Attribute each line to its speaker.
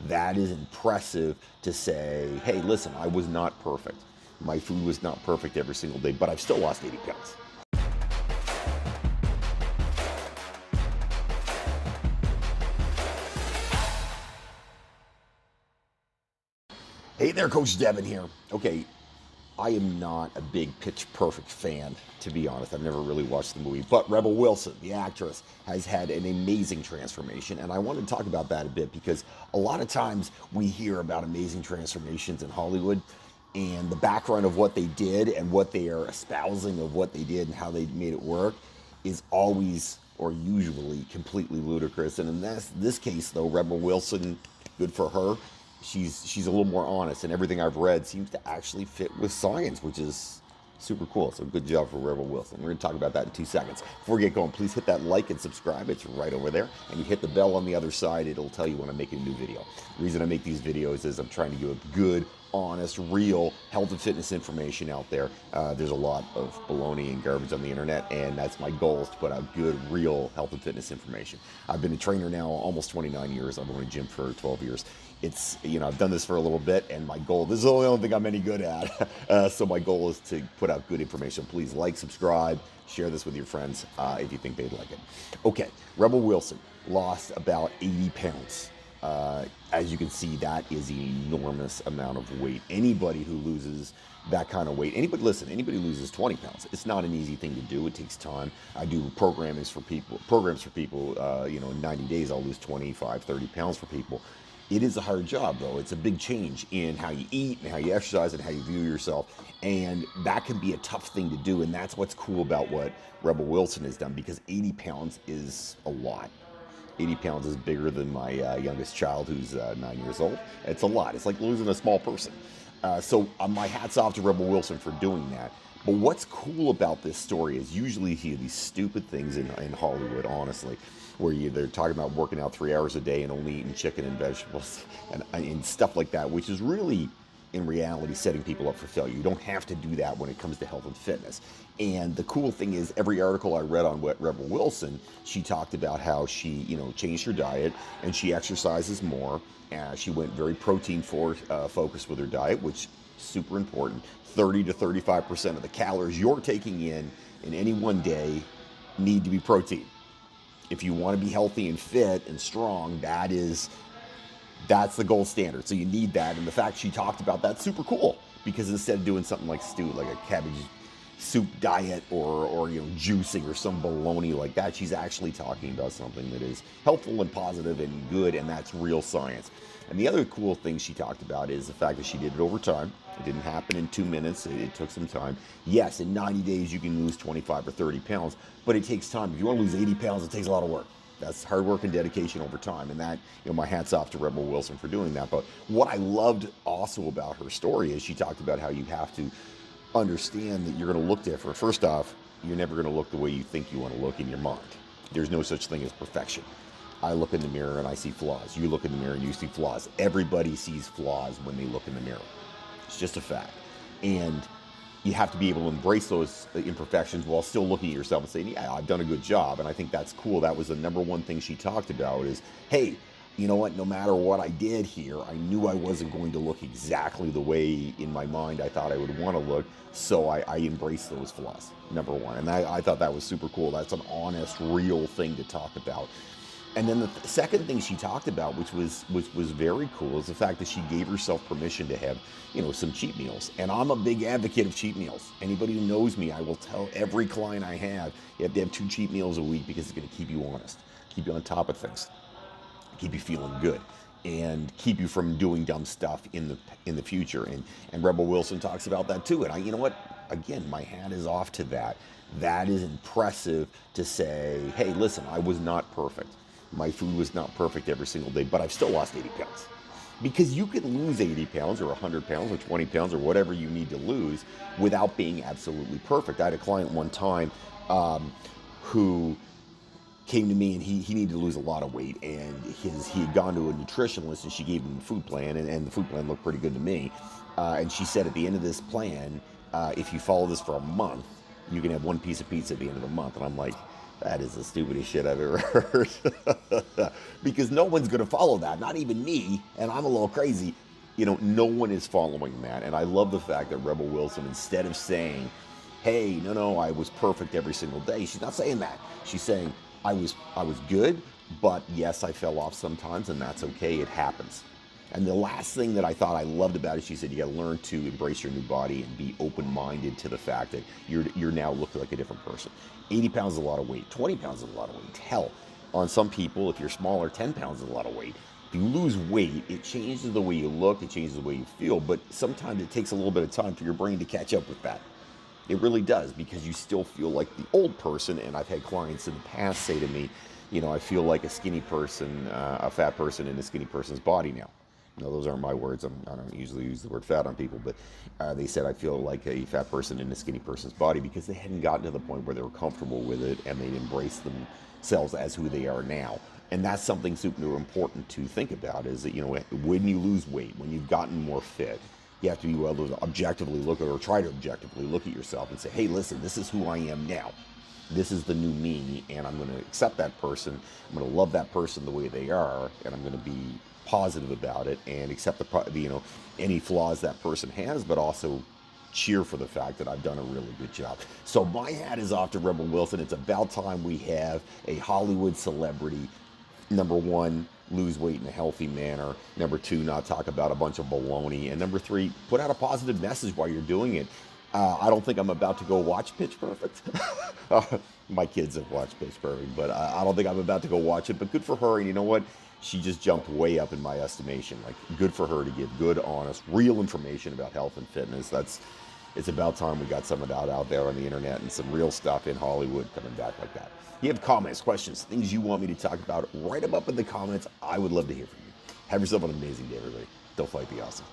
Speaker 1: That is impressive to say, hey, listen, I was not perfect. My food was not perfect every single day, but I've still lost 80 pounds. Hey there, Coach Devin here. Okay, I am not a big Pitch Perfect fan, to be honest. I've never really watched the movie. But Rebel Wilson, the actress, has had an amazing transformation. And I want to talk about that a bit because a lot of times we hear about amazing transformations in Hollywood and the background of what they did and what they are espousing of what they did and how they made it work is always or usually completely ludicrous. And in this case, though, Rebel Wilson, good for her. She's a little more honest, and everything I've read seems to actually fit with science, which is super cool. So good job for Rebel Wilson. We're going to talk about that in 2 seconds. Before we get going, please hit that like and subscribe. It's right over there. And you hit the bell on the other side. It'll tell you when I'm making a new video. The reason I make these videos is I'm trying to give good, honest, real health and fitness information out there. There's a lot of baloney and garbage on the internet, and that's my goal, is to put out good, real health and fitness information. I've been a trainer now almost 29 years. I've owned a gym for 12 years. It's, I've done this for a little bit, and my goal, this is the only thing I'm any good at. So my goal is to put out good information. Please like, subscribe, share this with your friends if you think they'd like it. Okay, Rebel Wilson lost about 80 pounds. As you can see, that is an enormous amount of weight. Anybody who loses that kind of weight, anybody who loses 20 pounds, it's not an easy thing to do. It takes time. I do programs for people, in 90 days, I'll lose 25, 30 pounds for people. It is a hard job, though. It's a big change in how you eat and how you exercise and how you view yourself. And that can be a tough thing to do. And that's what's cool about what Rebel Wilson has done, because 80 pounds is a lot. 80 pounds is bigger than my youngest child, who's 9 years old. It's a lot. It's like losing a small person. So my hat's off to Rebel Wilson for doing that. But what's cool about this story is usually you hear these stupid things in Hollywood, honestly, where they're talking about working out 3 hours a day and only eating chicken and vegetables and stuff like that, which is really, in reality, setting people up for failure. You don't have to do that when it comes to health and fitness. And the cool thing is, every article I read on Rebel Wilson, she talked about how she, changed her diet and she exercises more. She went very protein focused with her diet, which is super important. 30 to 35% of the calories you're taking in any one day need to be protein. If you want to be healthy and fit and strong, that's the gold standard. So you need that. And the fact she talked about that's super cool, because instead of doing something like like a cabbage soup diet or juicing or some baloney like that, she's actually talking about something that is helpful and positive and good, and that's real science. And the other cool thing she talked about is the fact that she did it over time. It didn't happen in 2 minutes. It took some time. Yes, in 90 days you can lose 25 or 30 pounds, but it takes time. If you want to lose 80 pounds, it takes a lot of work. That's hard work and dedication over time. And that, my hat's off to Rebel Wilson for doing that. But what I loved also about her story is she talked about how you have to understand that you're going to look different. First off, you're never going to look the way you think you want to look in your mind. There's no such thing as perfection. I look in the mirror and I see flaws. You look in the mirror and you see flaws. Everybody sees flaws when they look in the mirror. It's just a fact. And you have to be able to embrace those imperfections while still looking at yourself and saying, yeah, I've done a good job. And I think that's cool. That was the number one thing she talked about is, hey, you know what, no matter what I did here, I knew I wasn't going to look exactly the way in my mind I thought I would want to look. So I embraced those flaws, number one. And I thought that was super cool. That's an honest, real thing to talk about. And then the second thing she talked about, which was very cool, is the fact that she gave herself permission to have, some cheat meals. And I'm a big advocate of cheat meals. Anybody who knows me, I will tell every client I have, you have to have 2 cheat meals a week, because it's going to keep you honest, keep you on top of things, keep you feeling good, and keep you from doing dumb stuff in the future. And Rebel Wilson talks about that too. And you know what? Again, my hat is off to that. That is impressive to say, hey, listen, I was not perfect. My food was not perfect every single day, but I've still lost 80 pounds. Because you can lose 80 pounds or 100 pounds or 20 pounds or whatever you need to lose without being absolutely perfect. I had a client one time who came to me, and he needed to lose a lot of weight, and he had gone to a nutritionalist, and she gave him a food plan, and the food plan looked pretty good to me. And she said, at the end of this plan, if you follow this for a month, you can have 1 piece of pizza at the end of the month. And I'm like, That is the stupidest shit I've ever heard. Because no one's going to follow that, not even me, and I'm a little crazy. No one is following that. And I love the fact that Rebel Wilson, instead of saying, hey, no, I was perfect every single day, she's not saying that. She's saying, I was good, but yes, I fell off sometimes, and that's okay. It happens. And the last thing that I thought I loved about it, she said, you got to learn to embrace your new body and be open-minded to the fact that you're now looking like a different person. 80 pounds is a lot of weight. 20 pounds is a lot of weight. Hell, on some people, if you're smaller, 10 pounds is a lot of weight. If you lose weight, it changes the way you look, it changes the way you feel, but sometimes it takes a little bit of time for your brain to catch up with that. It really does, because you still feel like the old person. And I've had clients in the past say to me, I feel like a skinny person, a fat person in a skinny person's body now. No, those aren't my words. I don't usually use the word fat on people, but they said I feel like a fat person in a skinny person's body, because they hadn't gotten to the point where they were comfortable with it and they'd embraced themselves as who they are now. And that's something super important to think about, is that, when you lose weight, when you've gotten more fit, you have to be able to objectively look at, or try to objectively look at yourself and say, hey, listen, this is who I am now. This is the new me, and I'm going to accept that person. I'm going to love that person the way they are, and I'm going to be positive about it and accept any flaws that person has, but also cheer for the fact that I've done a really good job. So my hat is off to Rebel Wilson. It's about time we have a Hollywood celebrity, number one, lose weight in a healthy manner. Number two, not talk about a bunch of baloney. And number three, put out a positive message while you're doing it. I don't think I'm about to go watch Pitch Perfect. My kids have watched Pitch Perfect, but I don't think I'm about to go watch it. But good for her. And you know what? She just jumped way up in my estimation. Like, good for her to give good, honest, real information about health and fitness. It's about time we got some of that out there on the internet, and some real stuff in Hollywood coming back like that. You have comments, questions, things you want me to talk about, write them up in the comments. I would love to hear from you. Have yourself an amazing day, everybody. Don't fight the awesome.